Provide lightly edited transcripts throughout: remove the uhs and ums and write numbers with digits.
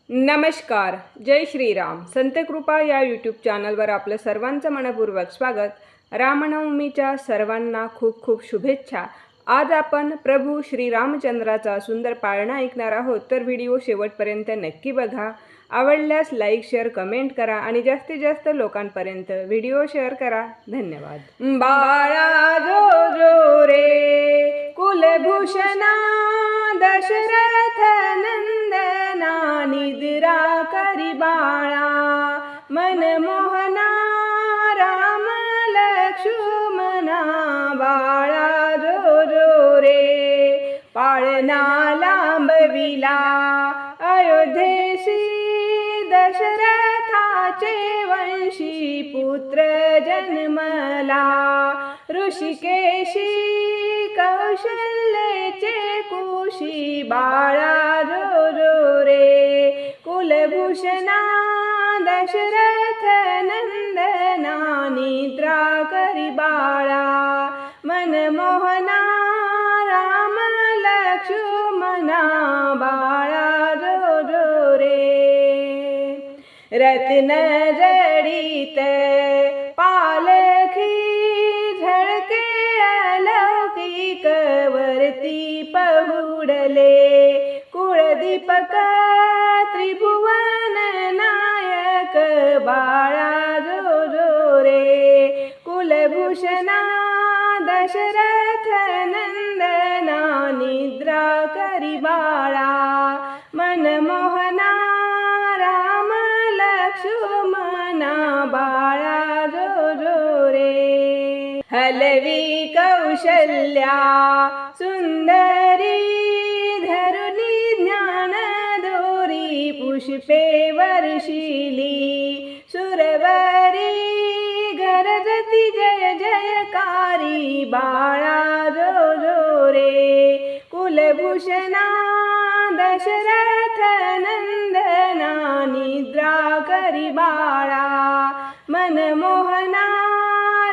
नमस्कार, जय श्रीराम. संत कृपा या यूट्यूब चॅनलवर आपलं सर्वांचं मनपूर्वक स्वागत. रामनवमीच्या सर्वांना खूप खूप शुभेच्छा. आज आपण प्रभू श्रीरामचंद्राचा सुंदर पाळणा ऐकणार आहोत, तर व्हिडिओ शेवटपर्यंत नक्की बघा. आवडल्यास लाईक, शेअर, कमेंट करा आणि जास्तीत जास्त लोकांपर्यंत व्हिडिओ शेअर करा. धन्यवाद. बाळा जो जो रे कुलभूषणा दशरथ नंदना निद्रा करी बाळा मनमोहना राम लक्ष्मणा बाळा जो जो रे पाळणा लांबविला अयोध्येशी दशरथाचे वंशी पुत्र जन्मला ऋषिकेशी कौशल्येचे कुशी बाळा जो जो रे कुलभूषणा दशरथ नंदना निद्रा करी बाळा मनमोहना राम लक्ष्मणा बाळा जो जो रे रत्न जडित पालखी झळके अलौकिक वरती पहुडले कुळदीपक त्रिभुवन नायक बाळा जो जो रे कुलभूषणा दशरथ नंदना निद्रा करी बाळा मनमोहना राम लक्ष्मणा बाळा जो जो रे हलवी कौशल्या सुंदरी धरुली ज्ञान दोरी पुष्पे वर्षिली सुरवरी गरजती जय जयकारी बाळा जो जो रे कुलभूषणा दशरथ नंदना निद्रा करी बाळा मनमोहना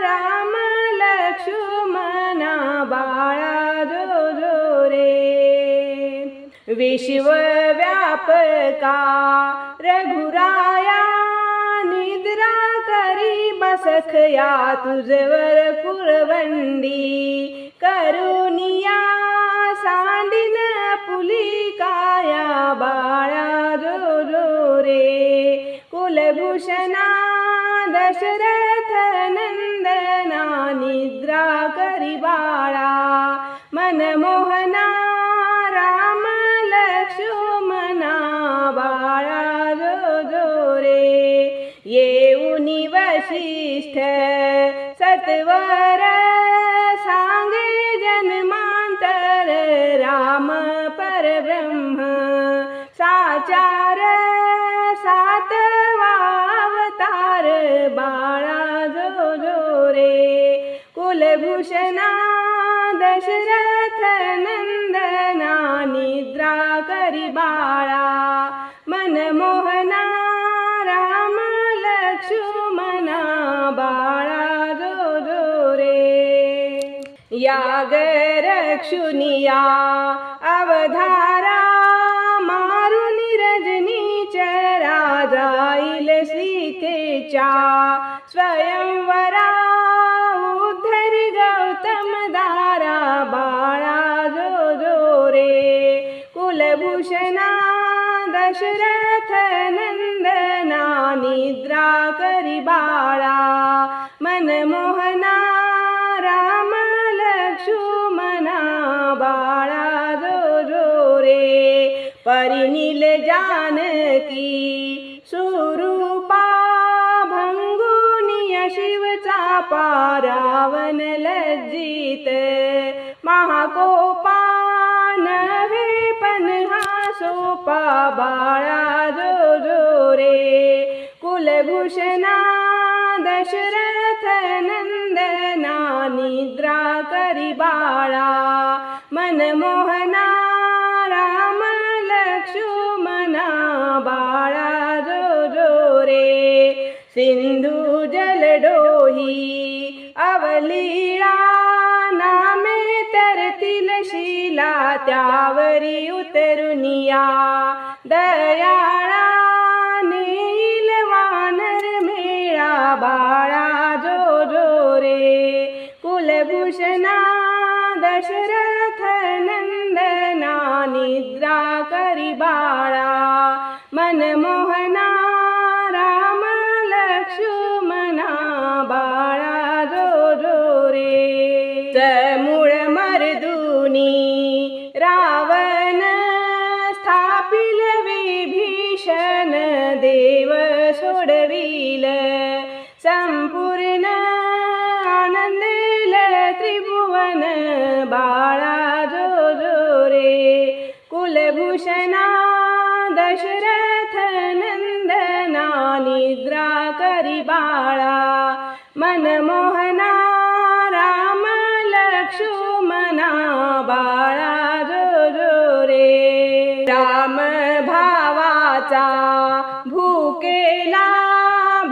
राम लक्ष्मणा बाळा जो जो रे विश्वव्यापका रघुराया निद्रा करी बसखया तुझवर कुरवंडी करुनिया सांडिन पुलिकाया बाळा जो जो रे कुलभूषणा दशरथ नंदना निद्रा करी बाळा मनमोहना राम लक्ष्मणा बाळा जो जो रे येऊनी वशिष्ठ सत्वर सांगे जन्मांतर राम परब्रह्म साचार सातवा अवतार बाळा जो जो रे कुलभूषणा दशरथ नंदना निद्रा करी बाळा मनमोहना राम लक्ष्मणा बाळा जो जो रे याग रक्षुनिया अवधारा मारुनी रजनीचरा जाईल सीतेच्या स्वयंवरा उद्धरी गौतम दारा बाळा जो जो रे कुलभूषणा दशरथ नंदना निद्रा करी बाळा मनमोहना राम लक्ष्मणा बाळा जो जो रे परिनील जानकी सुरूपा भंगुनिय शिवचा पारावन लज्जित महाकोपा नव्हे पण हा सोपा बाळा जो जो रे कुलभूषणा दशरथ नंदना निद्रा करी बाळा मनमोहना राम लक्ष्मणा बाळा जो जो रे सिंधू जलडोही अवलीळा नामे तरतील शिला त्यावरी उतरुनिया दयाळा मनमोहना राम लक्ष्मणा बाळा जो जो रे मूळ मर्दुनी रावण स्थापिल विभीषण देव सोडविल संपूर्ण आनंदेल त्रिभुवन बाळा जो जो रे कुलभूषणा दशरथ नंदना निद्रा करी बाळा मनमोहना राम लक्ष्मणा बाळा जो जो रे राम भावाचा भूकेला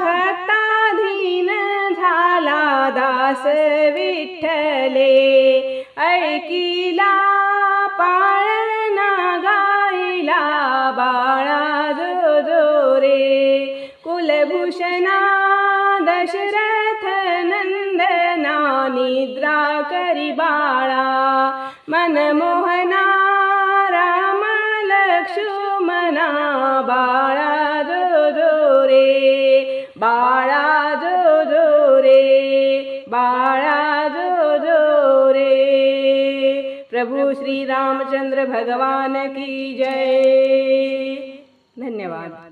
भक्ताधीन झाला दास विठ्ठले ऐकिला पाळणा गाईला बाळा जो जो रे कुलभूषणा दशरथ नंदना निद्रा करी बाळा मनमोहना राम लक्ष्मणा बाळा जो जो रे बाळा जो जो रे बाळा जो जो रे। प्रभु श्री रामचंद्र भगवान की जय। धन्यवाद।